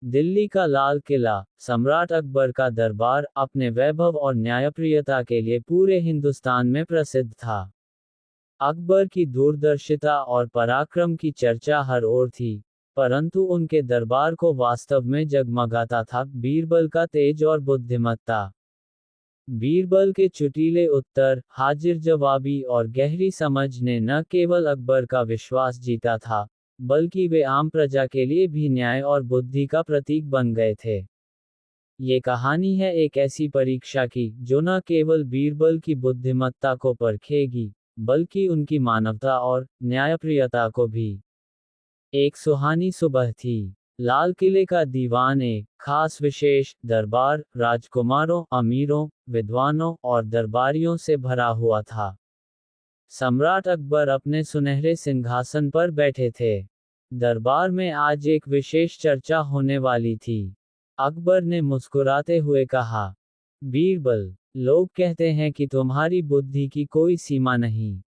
दिल्ली का लाल किला, सम्राट अकबर का दरबार, अपने वैभव और न्यायप्रियता के लिए पूरे हिंदुस्तान में प्रसिद्ध था। अकबर की दूरदर्शिता और पराक्रम की चर्चा हर ओर थी, परंतु उनके दरबार को वास्तव में जगमगाता था बीरबल का तेज और बुद्धिमत्ता। बीरबल के चुटीले उत्तर, हाजिर जवाबी और गहरी समझ ने न केवल अकबर का विश्वास जीता था, बल्कि वे आम प्रजा के लिए भी न्याय और बुद्धि का प्रतीक बन गए थे। ये कहानी है एक ऐसी परीक्षा की, जो न केवल बीरबल की बुद्धिमत्ता को परखेगी, बल्कि उनकी मानवता और न्यायप्रियता को भी। एक सुहानी सुबह थी। लाल किले का दीवान एक खास विशेष दरबार, राजकुमारों, अमीरों, विद्वानों और दरबारियों से भरा हुआ था। सम्राट अकबर अपने सुनहरे सिंहासन पर बैठे थे। दरबार में आज एक विशेष चर्चा होने वाली थी। अकबर ने मुस्कुराते हुए कहा, बीरबल, लोग कहते हैं कि तुम्हारी बुद्धि की कोई सीमा नहीं,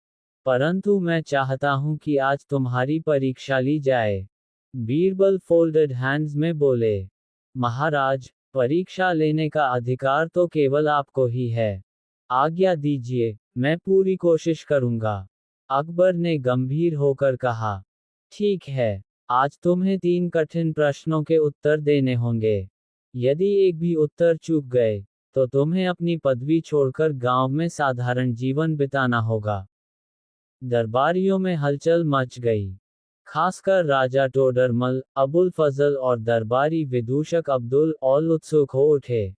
परंतु मैं चाहता हूं कि आज तुम्हारी परीक्षा ली जाए। बीरबल फोल्डेड हैंड्स में बोले, महाराज, परीक्षा लेने का अधिकार तो केवल आपको ही है। आज्ञा दीजिए, मैं पूरी कोशिश करूंगा। अकबर ने गंभीर होकर कहा, ठीक है, आज तुम्हें 3 कठिन प्रश्नों के उत्तर देने होंगे। यदि एक भी उत्तर चूक गए, तो तुम्हें अपनी पदवी छोड़कर गांव में साधारण जीवन बिताना होगा। दरबारियों में हलचल मच गई। खासकर राजा टोडरमल, अबुल फजल और दरबारी विदूषक अब्दुल औल उत्सुक हो उठे।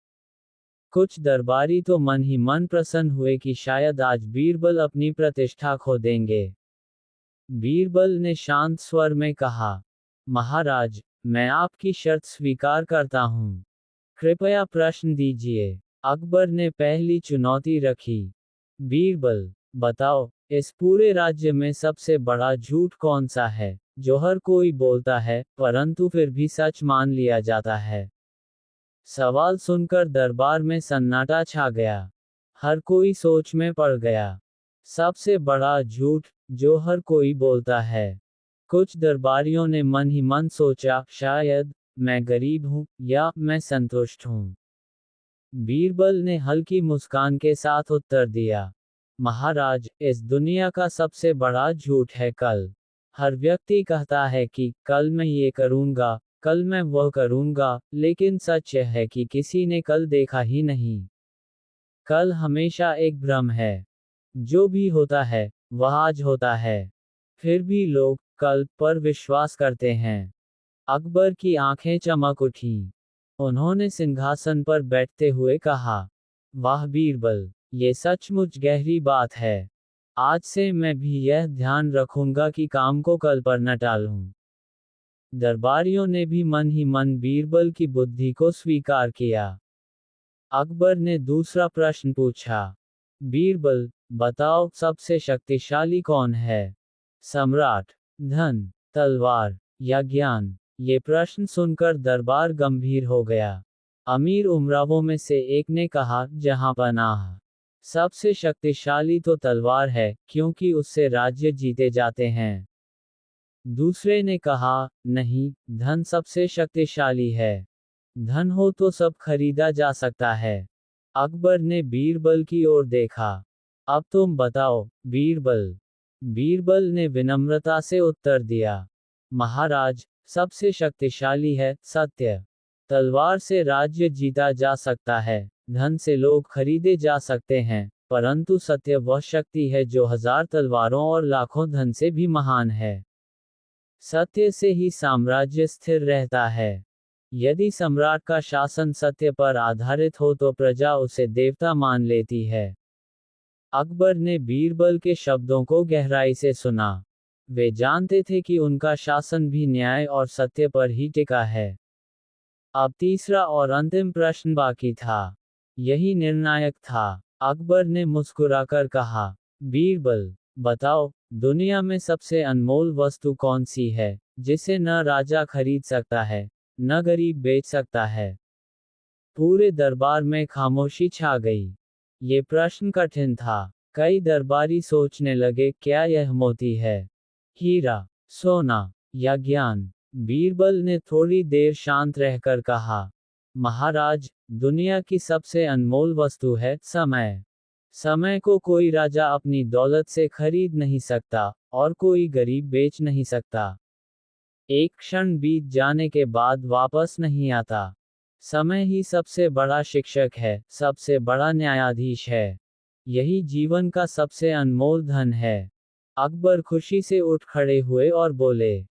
कुछ दरबारी तो मन ही मन प्रसन्न हुए कि शायद आज बीरबल अपनी प्रतिष्ठा खो देंगे। बीरबल ने शांत स्वर में कहा, महाराज, मैं आपकी शर्त स्वीकार करता हूँ। कृपया प्रश्न दीजिए। अकबर ने पहली चुनौती रखी। बीरबल, बताओ, इस पूरे राज्य में सबसे बड़ा झूठ कौन सा है, जो हर कोई बोलता है, परंतु फिर भी सच मान लिया जाता है? सवाल सुनकर दरबार में सन्नाटा छा गया। हर कोई सोच में पड़ गया। सबसे बड़ा झूठ, जो हर कोई बोलता है। कुछ दरबारियों ने मन ही मन सोचा, शायद मैं गरीब हूं, या मैं संतुष्ट हूं। बीरबल ने हल्की मुस्कान के साथ उत्तर दिया, महाराज, इस दुनिया का सबसे बड़ा झूठ है कल। हर व्यक्ति कहता है कि कल मैं ये करूंगा, कल मैं वह करूंगा, लेकिन सच यह है कि किसी ने कल देखा ही नहीं। कल हमेशा एक भ्रम है। जो भी होता है, वह आज होता है। फिर भी लोग कल पर विश्वास करते हैं। अकबर की आंखें चमक उठीं। उन्होंने सिंहासन पर बैठते हुए कहा, वाह बीरबल, ये सचमुच गहरी बात है। आज से मैं भी यह ध्यान रखूंगा कि काम को कल पर न टालूं। दरबारियों ने भी मन ही मन बीरबल की बुद्धि को स्वीकार किया। अकबर ने दूसरा प्रश्न पूछा, बीरबल, बताओ, सबसे शक्तिशाली कौन है? सम्राट, धन, तलवार या ज्ञान? ये प्रश्न सुनकर दरबार गंभीर हो गया। अमीर उमरावों में से एक ने कहा, जहां पनाह, सबसे शक्तिशाली तो तलवार है, क्योंकि उससे राज्य जीते जाते हैं। दूसरे ने कहा, नहीं, धन सबसे शक्तिशाली है। धन हो तो सब खरीदा जा सकता है। अकबर ने बीरबल की ओर देखा। अब तुम बताओ, बीरबल। बीरबल ने विनम्रता से उत्तर दिया, महाराज, सबसे शक्तिशाली है सत्य। तलवार से राज्य जीता जा सकता है, धन से लोग खरीदे जा सकते हैं, परंतु सत्य वह शक्ति है जो 1000 तलवारों और लाखों धन से भी महान है। सत्य से ही साम्राज्य स्थिर रहता है। यदि सम्राट का शासन सत्य पर आधारित हो तो प्रजा उसे देवता मान लेती है। अकबर ने बीरबल के शब्दों को गहराई से सुना। वे जानते थे कि उनका शासन भी न्याय और सत्य पर ही टिका है। अब तीसरा और अंतिम प्रश्न बाकी था। यही निर्णायक था। अकबर ने मुस्कुराकर कहा, बीरबल, बताओ, दुनिया में सबसे अनमोल वस्तु कौन सी है, जिसे न राजा खरीद सकता है, न गरीब बेच सकता है? पूरे दरबार में खामोशी छा गई। ये प्रश्न कठिन था। कई दरबारी सोचने लगे, क्या यह मोती है, हीरा, सोना या ज्ञान? बीरबल ने थोड़ी देर शांत रहकर कहा, महाराज, दुनिया की सबसे अनमोल वस्तु है समय। समय को कोई राजा अपनी दौलत से खरीद नहीं सकता, और कोई गरीब बेच नहीं सकता। एक क्षण बीत जाने के बाद वापस नहीं आता। समय ही सबसे बड़ा शिक्षक है, सबसे बड़ा न्यायाधीश है। यही जीवन का सबसे अनमोल धन है। अकबर खुशी से उठ खड़े हुए और बोले,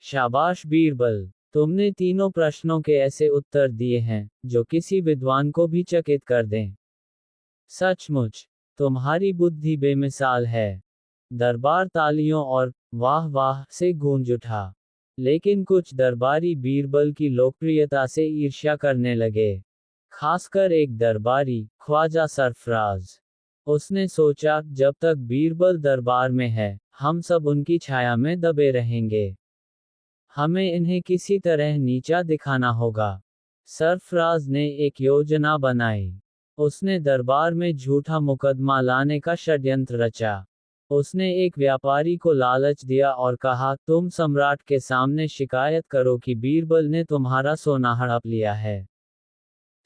शाबाश बीरबल, तुमने तीनों प्रश्नों के ऐसे उत्तर दिए हैं जो किसी विद्वान को भी चकित कर दें। सचमुच तुम्हारी बुद्धि बेमिसाल है। दरबार तालियों और वाह वाह से गूंज उठा। लेकिन कुछ दरबारी बीरबल की लोकप्रियता से ईर्ष्या करने लगे, खासकर एक दरबारी, ख्वाजा सरफराज। उसने सोचा, जब तक बीरबल दरबार में है, हम सब उनकी छाया में दबे रहेंगे। हमें इन्हें किसी तरह नीचा दिखाना होगा। सरफराज ने एक योजना बनाई। उसने दरबार में झूठा मुकदमा लाने का षड्यंत्र रचा। उसने एक व्यापारी को लालच दिया और कहा, तुम सम्राट के सामने शिकायत करो कि बीरबल ने तुम्हारा सोना हड़प लिया है।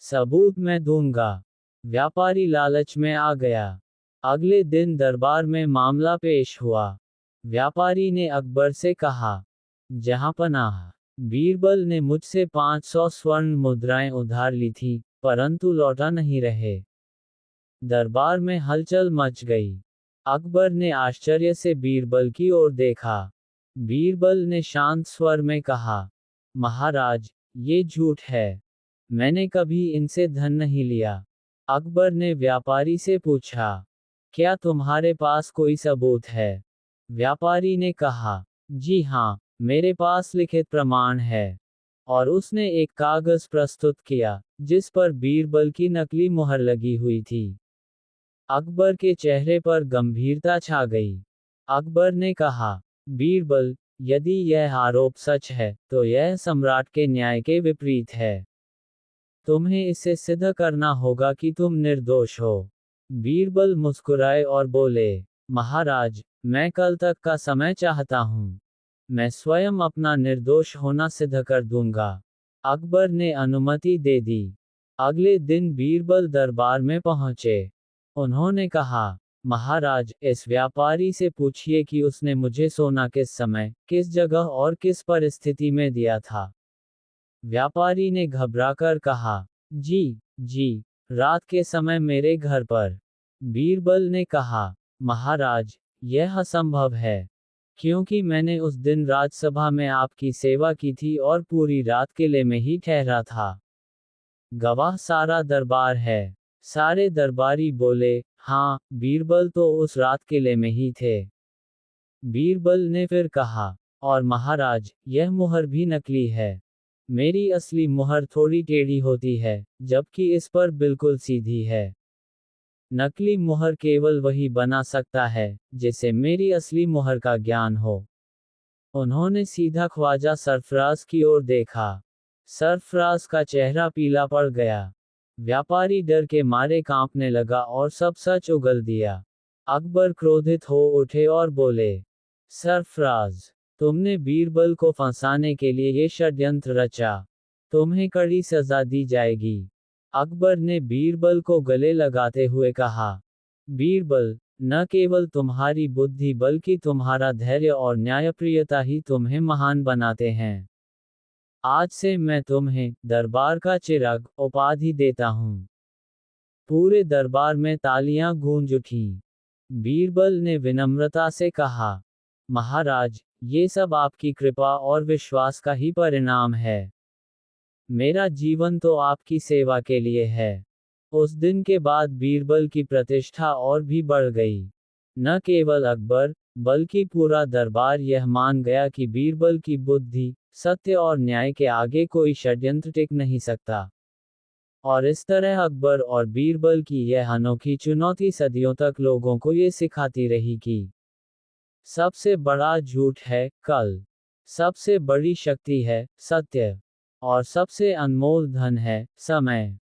सबूत मैं दूंगा। व्यापारी लालच में आ गया। अगले दिन दरबार में मामला पेश हुआ। व्यापारी ने अकबर से कहा, जहांपनाह, बीरबल ने मुझसे 500 स्वर्ण मुद्राएं उधार ली थी, परंतु लौटा नहीं रहे। दरबार में हलचल मच गई। अकबर ने आश्चर्य से बीरबल की ओर देखा। बीरबल ने शांत स्वर में कहा, महाराज, ये झूठ है। मैंने कभी इनसे धन नहीं लिया। अकबर ने व्यापारी से पूछा, क्या तुम्हारे पास कोई सबूत है? व्यापारी ने कहा, जी हाँ, मेरे पास लिखित प्रमाण है। और उसने एक कागज प्रस्तुत किया, जिस पर बीरबल की नकली मुहर लगी हुई थी। अकबर के चेहरे पर गंभीरता छा गई। अकबर ने कहा, बीरबल, यदि यह आरोप सच है, तो यह सम्राट के न्याय के विपरीत है। तुम्हें इसे सिद्ध करना होगा कि तुम निर्दोष हो। बीरबल मुस्कुराए और बोले, महाराज, मैं कल तक का समय चाहता हूँ। मैं स्वयं अपना निर्दोष होना सिद्ध कर दूंगा। अकबर ने अनुमति दे दी। अगले दिन बीरबल दरबार में पहुंचे। उन्होंने कहा, महाराज, इस व्यापारी से पूछिए कि उसने मुझे सोना किस समय, किस जगह और किस परिस्थिति में दिया था। व्यापारी ने घबराकर कहा, जी, रात के समय मेरे घर पर। बीरबल ने कहा, महाराज, यह असंभव है, क्योंकि मैंने उस दिन राजसभा में आपकी सेवा की थी और पूरी रात किले में ही ठहरा था। गवाह सारा दरबार है। सारे दरबारी बोले, हाँ, बीरबल तो उस रात किले में ही थे। बीरबल ने फिर कहा, और महाराज, यह मुहर भी नकली है। मेरी असली मुहर थोड़ी टेढ़ी होती है, जबकि इस पर बिल्कुल सीधी है। नकली मुहर केवल वही बना सकता है, जिसे मेरी असली मुहर का ज्ञान हो। उन्होंने सीधा ख्वाजा सरफराज की ओर देखा। सरफराज का चेहरा पीला पड़ गया। व्यापारी डर के मारे कांपने लगा और सब सच उगल दिया। अकबर क्रोधित हो उठे और बोले, सरफराज, तुमने बीरबल को फंसाने के लिए ये षड्यंत्र रचा। तुम्हें कड़ी सजा दी जाएगी। अकबर ने बीरबल को गले लगाते हुए कहा, बीरबल, न केवल तुम्हारी बुद्धि बल्कि तुम्हारा धैर्य और न्यायप्रियता ही तुम्हें महान बनाते हैं। आज से मैं तुम्हें दरबार का चिराग उपाधि देता हूँ। पूरे दरबार में तालियां गूंज उठीं। बीरबल ने विनम्रता से कहा, महाराज, ये सब आपकी कृपा और विश्वास का ही परिणाम है। मेरा जीवन तो आपकी सेवा के लिए है। उस दिन के बाद बीरबल की प्रतिष्ठा और भी बढ़ गई। न केवल अकबर, बल्कि पूरा दरबार यह मान गया कि बीरबल की बुद्धि, सत्य और न्याय के आगे कोई षड्यंत्र टिक नहीं सकता। और इस तरह अकबर और बीरबल की यह अनोखी चुनौती सदियों तक लोगों को ये सिखाती रही कि सबसे बड़ा झूठ है कल, सबसे बड़ी शक्ति है सत्य, और सबसे अनमोल धन है समय।